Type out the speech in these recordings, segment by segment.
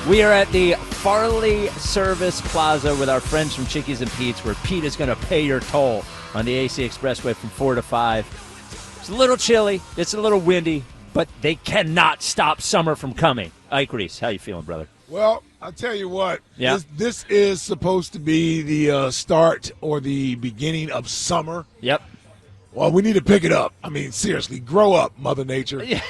We are at the Farley Service Plaza with our friends from Chickies and Pete's, where Pete is going to pay your toll on the AC Expressway from 4 to 5. It's a little chilly. It's a little windy, but they cannot stop summer from coming. Ike Reese, how you feeling, brother? Well, I'll tell you what. Yeah. This is supposed to be the start or the beginning of summer. Yep. Well, we need to pick it up. I mean, seriously, grow up, Mother Nature. Yeah.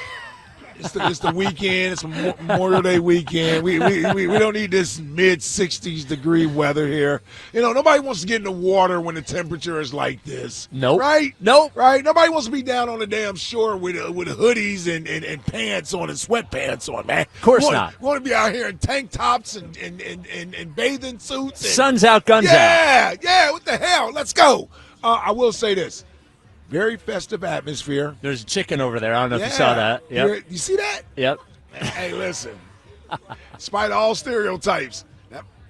It's the weekend. It's Memorial Day weekend. We don't need this mid-60s degree weather here. You know, nobody wants to get in the water when the temperature is like this. Nope. Right? Nope. Right? Nobody wants to be down on the damn shore with hoodies and pants on and sweatpants on, man. Of course not. We want to be out here in tank tops and bathing suits. And, Sun's out, guns out. Yeah, what the hell? Let's go. I will say this. Very festive atmosphere. There's a chicken over there. I don't know if you saw that. Yep. You see that? Yep. Hey, listen. Despite all stereotypes,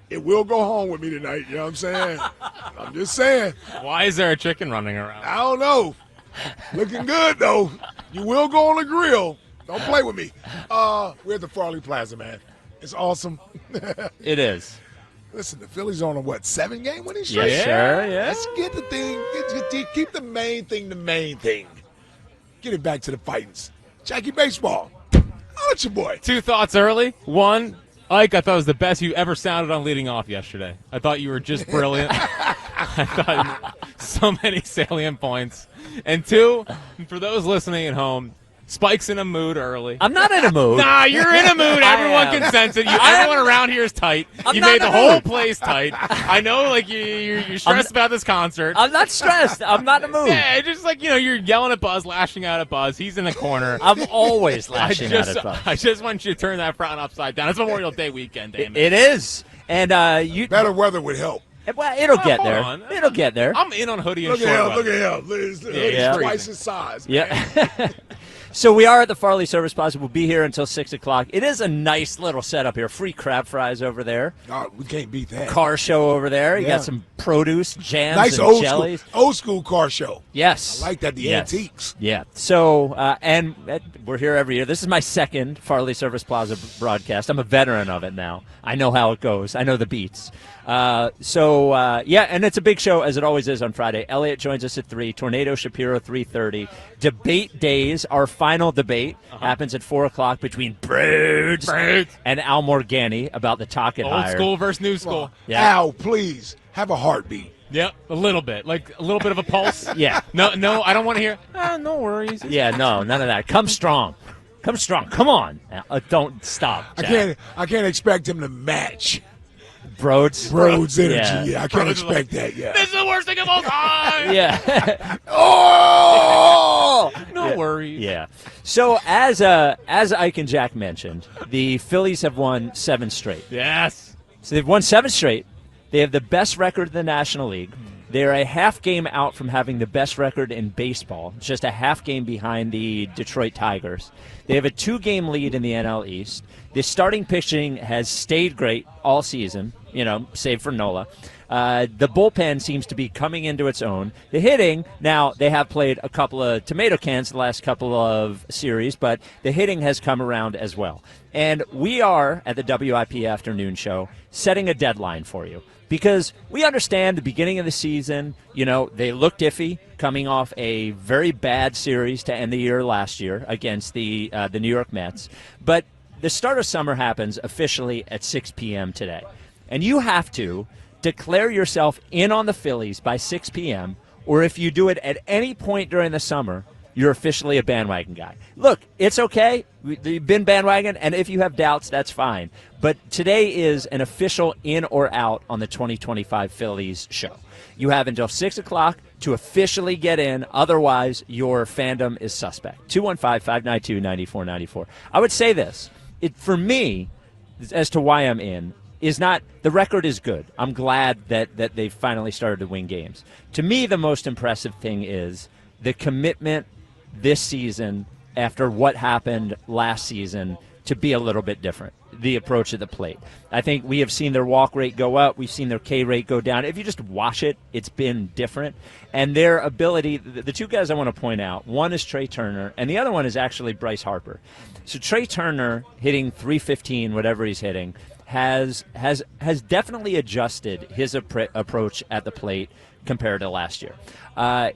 it will go home with me tonight. You know what I'm saying? I'm just saying. Why is there a chicken running around? I don't know. Looking good, though. You will go on the grill. Don't play with me. We're at the Farley Plaza, man. It's awesome. It is. Listen, the Phillies are on a, 7-game winning streak? Yes, sure, yeah. Let's get the thing. Keep the main thing the main thing. Get it back to the fightings. Jackie Baseball. Holla at your boy. 2 thoughts early. 1, Ike, I thought it was the best you ever sounded on leading off yesterday. I thought you were just brilliant. I thought so many salient points. And 2, for those listening at home, Spike's in a mood early. I'm not in a mood. Nah, you're in a mood. Everyone can sense it. Everyone around here is tight. You made the whole place tight. I know, like, you're stressed about this concert. I'm not stressed. I'm not in a mood. Yeah, it's just like, you're yelling at Buzz, lashing out at Buzz. He's in the corner. I'm always lashing out at Buzz. I just want you to turn that frown upside down. It's Memorial Day weekend, damn it. It is. And better weather would help. Well, it'll get there. On. It'll get there. I'm in on hoodie and Look short at weather. him. It's Yeah. twice his size. Yeah. So we are at the Farley Service Plaza. We'll be here until 6 o'clock. It is a nice little setup here. Free crab fries over there. Oh, we can't beat that. Car show over there. You Yeah. got some produce, jams, Nice and jellies. old school car show. Yes. I like that, the Yes. antiques. Yeah. So, and we're here every year. This is my second Farley Service Plaza broadcast. I'm a veteran of it now. I know how it goes. I know the beats. Yeah, and it's a big show, as it always is on Friday. Elliot joins us at 3, Tornado Shapiro 3:30. Debate days, our final debate happens at 4 o'clock between Broods and Al Morgani about the Talk It Old Higher. school versus new school. Yeah. Al, please, have a heartbeat. Yep, a little bit. Like a little bit of a pulse. Yeah. No, I don't want to hear, no worries. Yeah, no, none of that. Come strong. Come strong. Come on. Don't stop, Jack. I can't expect him to match Broads energy. Yeah, I can't Broads expect that. Yeah. This is the worst thing of all time. Yeah. Oh! No worries. Yeah. So as Ike and Jack mentioned, the Phillies have won 7 straight. Yes. So they've won 7 straight. They have the best record in the National League. They're a half game out from having the best record in baseball, just a half game behind the Detroit Tigers. They have a 2-game lead in the NL East. The starting pitching has stayed great all season, save for Nola. The bullpen seems to be coming into its own. The hitting, now they have played a couple of tomato cans the last couple of series, but the hitting has come around as well. And we are, at the WIP Afternoon Show, setting a deadline for you. Because we understand the beginning of the season, they looked iffy coming off a very bad series to end the year last year against the New York Mets. But the start of summer happens officially at 6 p.m. today. And you have to declare yourself in on the Phillies by 6 p.m., or if you do it at any point during the summer, you're officially a bandwagon guy. Look, it's okay. You've been bandwagon, and if you have doubts, that's fine. But today is an official in or out on the 2025 Phillies show. You have until 6 o'clock to officially get in. Otherwise, your fandom is suspect. 215-592-9494. I would say this. For me, as to why I'm in, is not the record is good. I'm glad that they've finally started to win games. To me, the most impressive thing is the commitment this season after what happened last season to be a little bit different, the approach at the plate. I think we have seen their walk rate go up. We've seen their K rate go down. If you just watch it, it's been different. And their ability, the 2 guys I want to point out, one is Trey Turner, and the other one is actually Bryce Harper. So Trey Turner hitting .315, whatever he's hitting, has definitely adjusted his approach at the plate compared to last year.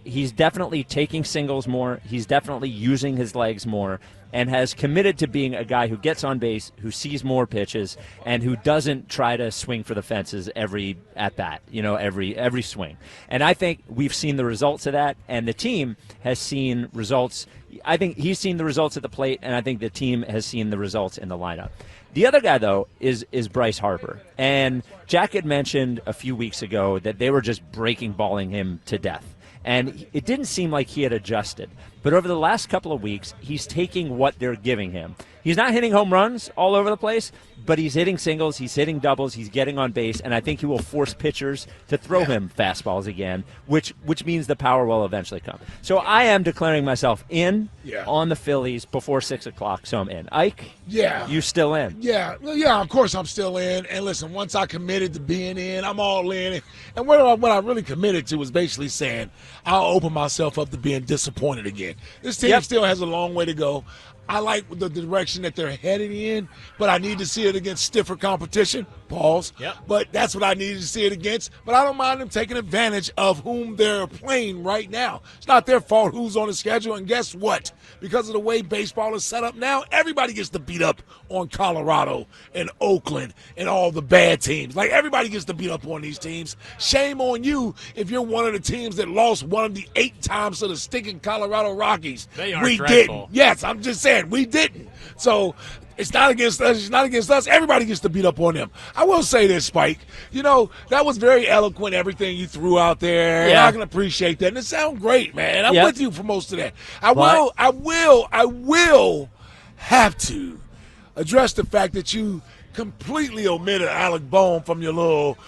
He's definitely taking singles more. He's definitely using his legs more, and has committed to being a guy who gets on base, who sees more pitches, and who doesn't try to swing for the fences every at bat, every swing. And I think we've seen the results of that, and the team has seen results. I think he's seen the results at the plate, and I think the team has seen the results in the lineup. The other guy, though, is Bryce Harper. And Jack had mentioned a few weeks ago that they were just breaking balling him to death. And it didn't seem like he had adjusted. But over the last couple of weeks, he's taking what they're giving him. He's not hitting home runs all over the place, but he's hitting singles, he's hitting doubles, he's getting on base, and I think he will force pitchers to throw him fastballs again, which means the power will eventually come. So I am declaring myself in on the Phillies before 6 o'clock, so I'm in. Ike? Yeah. You still in? Yeah, of course I'm still in. And listen, once I committed to being in, I'm all in. And what I really committed to was basically saying I'll open myself up to being disappointed again. This team still has a long way to go. I like the direction that they're headed in, but I need to see it against stiffer competition. Pause. Yep. But that's what I needed to see it against. But I don't mind them taking advantage of whom they're playing right now. It's not their fault who's on the schedule. And guess what? Because of the way baseball is set up now, everybody gets to beat up on Colorado and Oakland and all the bad teams. Like, everybody gets to beat up on these teams. Shame on you if you're one of the teams that lost one of the 8 times to the stinking Colorado Rockies. They are we dreadful. didn't. Yes, I'm just saying, we didn't. So it's not against us. It's not against us. Everybody gets to beat up on them. I will say this, Spike. That was very eloquent, everything you threw out there. Yeah. And I can appreciate that. And it sounds great, man. I'm with you for most of that. I will have to address the fact that you completely omitted Alec Bohm from your little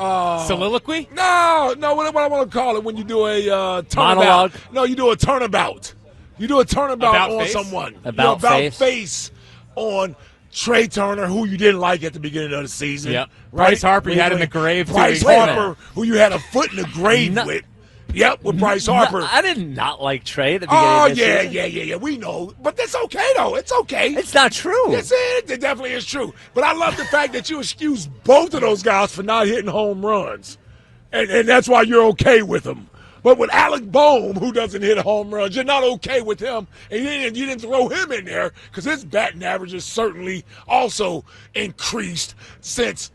Soliloquy? No, what I want to call it when you do a turnabout. Monologue? No, you do a turnabout. You do a turnabout About on face? someone. About face on Trey Turner, who you didn't like at the beginning of the season. Yep. Right? Bryce Harper you had in the grave 2 Bryce weeks ago. Harper, who you had a foot in the grave with. Yep, with Bryce Harper. No, I did not like Trey at the beginning of this season. Yeah. We know. But that's okay, though. It's okay. It's not true. Yes, it definitely is true. But I love the fact that you excuse both of those guys for not hitting home runs. And that's why you're okay with them. But with Alec Bohm, who doesn't hit home runs, you're not okay with him. And you didn't throw him in there because his batting average has certainly also increased since,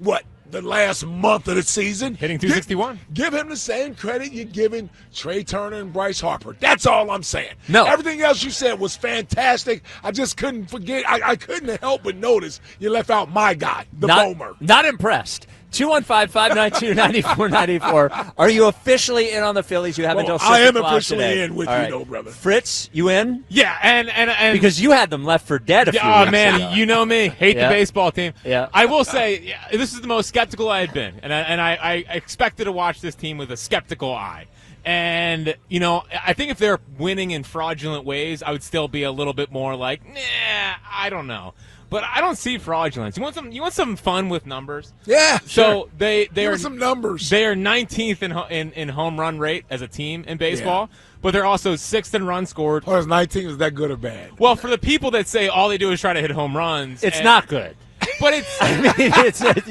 the last month of the season. Hitting 261. Give him the same credit you're giving Trey Turner and Bryce Harper. That's all I'm saying. No. Everything else you said was fantastic. I just couldn't forget. I couldn't help but notice you left out my guy, the Bomer. Not impressed. 215-592-9494. Are you officially in on the Phillies? You have until 6 I am o'clock officially today. in with All you, right. though, brother. Fritz, you in? Yeah, and Because you had them left for dead a few oh weeks man, ago. you know me, hate Yeah. the baseball team. Yeah. I will say this is the most skeptical I had been, and I expected to watch this team with a skeptical eye. And I think if they're winning in fraudulent ways, I would still be a little bit more like, nah, I don't know. But I don't see fraudulence. You want some fun with numbers? Yeah. So they Give are us some numbers. They are 19th in home run rate as a team in baseball, but they're also 6th in runs scored. Or is 19 is that good or bad? Well, for the people that say all they do is try to hit home runs, It's not good. But it's. I mean,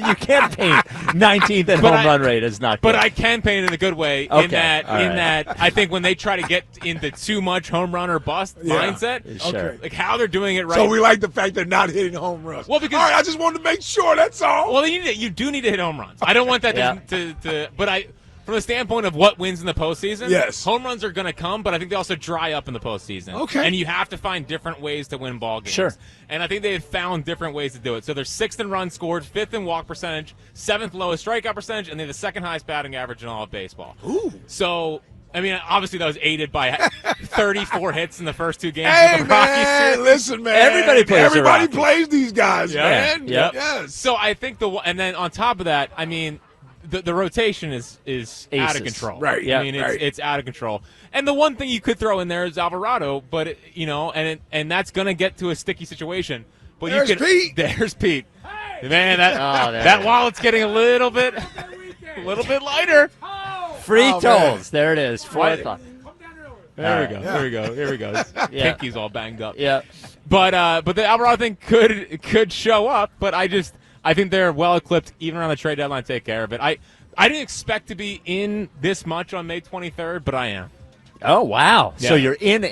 you can't paint 19th and home run rate as not good. But I can paint it in a good way Okay, in that all right. that I think when they try to get into too much home run or bust mindset, Sure. like how they're doing it right. So we like the fact they're not hitting home runs. Well, because all right, I just wanted to make sure. That's all. Well, you do need to hit home runs. I don't want that to but from the standpoint of what wins in the postseason, yes, home runs are going to come, but I think they also dry up in the postseason. Okay. And you have to find different ways to win ball games. Sure. And I think they had found different ways to do it. So they're 6th in runs scored, 5th in walk percentage, 7th lowest strikeout percentage, and they're the 2nd highest batting average in all of baseball. Ooh. So, I mean, obviously that was aided by 34 hits in the first 2 games Hey, of the Rockies man, series. listen, man. Everybody plays these guys, man. Yep. Yes. So I think and then on top of that, I mean, the rotation is out of control. Right. Yeah. I mean, it's out of control. And the one thing you could throw in there is Alvarado, but and that's going to get to a sticky situation. But There's Pete. There's Pete. Man, that wallet's getting a little bit lighter. Free tolls. There it is. 4 o'clock. There we right. go. There we go. Here we go. Yeah. Pinky's all banged up. Yeah. But the Alvarado thing could show up, but I think they're well equipped even around the trade deadline to take care of it. I didn't expect to be in this much on May 23rd, but I am. Oh, wow. Yeah. So you're in.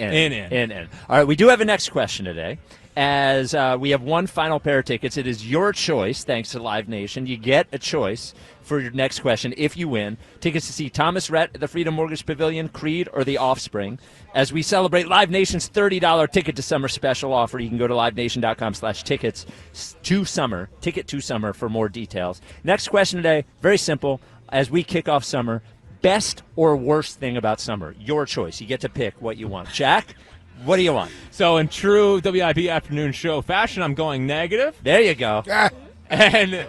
All right, we do have a next question today. As we have one final pair of tickets. It is your choice, thanks to Live Nation. You get a choice for your next question if you win. Tickets to see Thomas Rhett at the Freedom Mortgage Pavilion, Creed, or The Offspring. As we celebrate Live Nation's $30 Ticket to Summer special offer, you can go to livenation.com/tickets to summer, Ticket to Summer for more details. Next question today, very simple. As we kick off summer, best or worst thing about summer? Your choice. You get to pick what you want. Jack? What do you want? So in true WIP afternoon show fashion, I'm going negative. There you go. And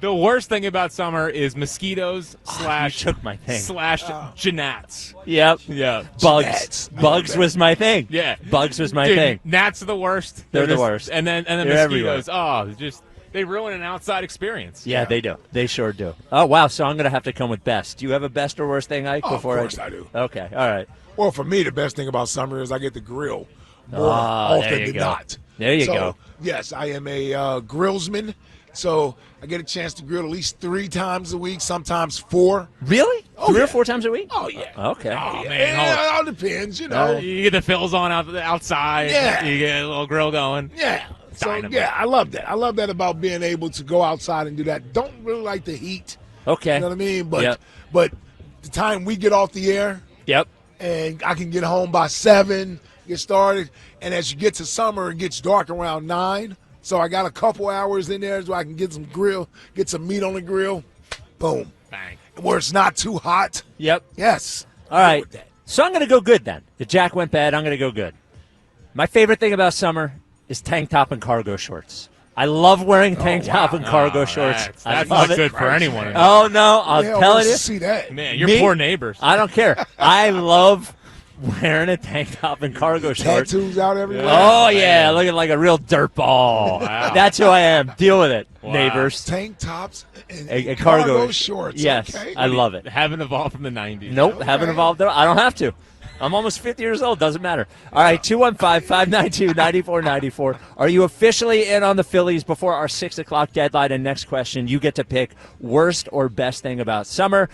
the worst thing about summer is mosquitoes You took my thing. / gnats. Yep. Yeah. Bugs. Bugs was my thing. Yeah. Bugs was my Dude, thing. Gnats are the worst. They're the just- worst. And then They're mosquitoes. They ruin an outside experience. Yeah, they do. They sure do. Oh, wow. So I'm going to have to come with best. Do you have a best or worst thing, Ike? Of Before course I do. Okay. All right. Well, for me, the best thing about summer is I get to grill more there often you than go. not. There you so, go. Yes, I am a grillsman, so I get a chance to grill at least 3 times a week, sometimes 4. Really? Oh, 3 yeah. or 4 times a week? Oh, yeah. Okay. Oh, man. Yeah, it all depends, you know. You get the fills on outside. Yeah. You get a little grill going. Yeah. So, Dynamite. yeah, I love that. I love that about being able to go outside and do that. Don't really like the heat. Okay. You know what I mean? But Yep. but the time we get off the air Yep. and I can get home by 7, get started, and as you get to summer, it gets dark around 9. So I got a couple hours in there so I can get some meat on the grill. Boom. Bang. Where it's not too hot. Yep. Yes. All I'm good right. with that. So I'm going to go good then. If Jack went bad, I'm going to go good. My favorite thing about summer is tank top and cargo shorts. I love wearing tank top and cargo shorts. That's I not love it. good for anyone. Oh, no. I'm Yeah, I telling want you. to see that. Man, your Me? poor neighbors. I don't care. I love wearing a tank top and cargo shorts. Tattoos out everywhere. Oh, yeah. Looking like a real dirt ball. Wow. That's who I am. Deal with it, Wow. neighbors. Tank tops and And cargo shorts. Yes. Okay. I love it. Haven't evolved from the 90s. Nope, haven't evolved though. I don't have to. I'm almost 50 years old. Doesn't matter. All right, 215-592-9494. Are you officially in on the Phillies before our 6 o'clock deadline? And next question, you get to pick worst or best thing about summer.